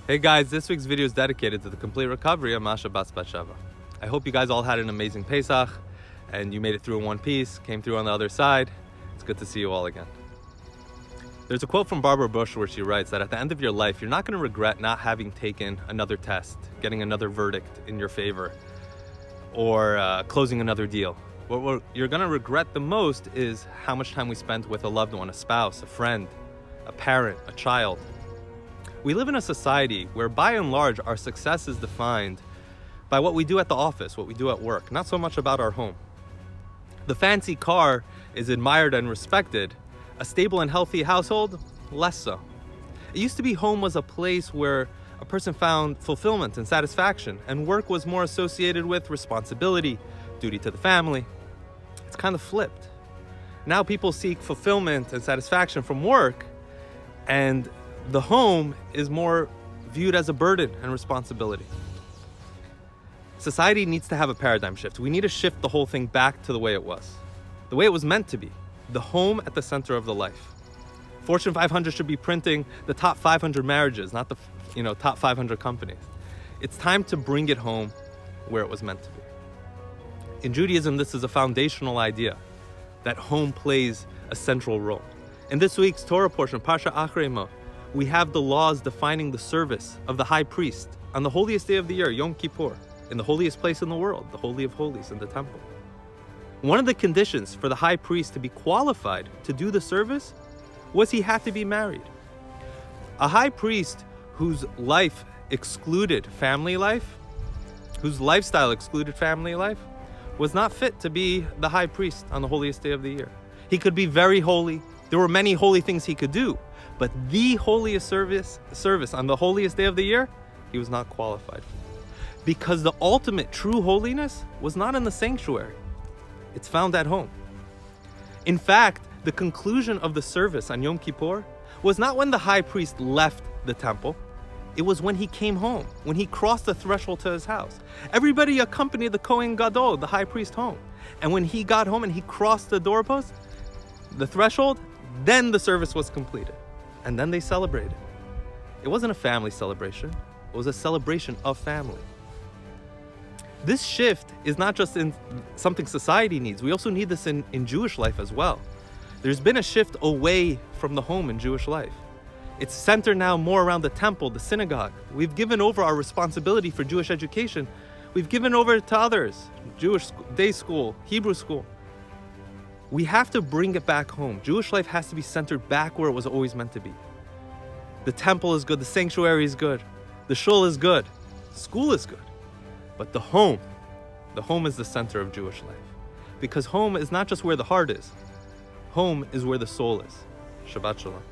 Hey guys, this week's video is dedicated to the complete recovery of Masha Bas Batsheva. I hope you guys all had an amazing Pesach and you made it through in one piece, came through on the other side. It's good to see you all again. There's a quote from Barbara Bush where she writes that at the end of your life, you're not going to regret not having taken another test, getting another verdict in your favor, or closing another deal. What you're going to regret the most is how much time we spent with a loved one, a spouse, a friend, a parent, a child. We live in a society where by and large our success is defined by what we do at the office, what we do at work, not so much about our home. The fancy car is admired and respected. A stable and healthy household, less so. It used to be home was a place where a person found fulfillment and satisfaction, and work was more associated with responsibility, duty to the family. It's kind of flipped. Now people seek fulfillment and satisfaction from work, and the home is more viewed as a burden and responsibility. Society needs to have a paradigm shift. We need to shift the whole thing back to the way it was meant to be. The home at the center of the life. Fortune 500 should be printing the top 500 marriages, not the top 500 companies. It's time to bring it home where it was meant to be. In Judaism, this is a foundational idea that home plays a central role. In this week's Torah portion, Parsha Acharei, we have the laws defining the service of the high priest on the holiest day of the year, Yom Kippur, in the holiest place in the world, the Holy of Holies, in the temple. One of the conditions for the high priest to be qualified to do the service was he had to be married. A high priest whose life excluded family life, whose lifestyle excluded family life, was not fit to be the high priest on the holiest day of the year. He could be very holy. There were many holy things he could do, but the holiest service on the holiest day of the year, he was not qualified for. Because the ultimate true holiness was not in the sanctuary. It's found at home. In fact, the conclusion of the service on Yom Kippur was not when the high priest left the temple. It was when he came home, when he crossed the threshold to his house. Everybody accompanied the Kohen Gadol, the high priest, home. And when he got home and he crossed the doorpost, the threshold, then the service was completed. And then they celebrated. It wasn't a family celebration. It was a celebration of family. This shift is not just in something society needs. We also need this in Jewish life as well. There's been a shift away from the home in Jewish life. It's centered now more around the temple, the synagogue. We've given over our responsibility for Jewish education. We've given over to others, Jewish day school, Hebrew school. We have to bring it back home. Jewish life has to be centered back where it was always meant to be. The temple is good, the sanctuary is good, the shul is good, school is good. But the home is the center of Jewish life. Because home is not just where the heart is. Home is where the soul is. Shabbat Shalom.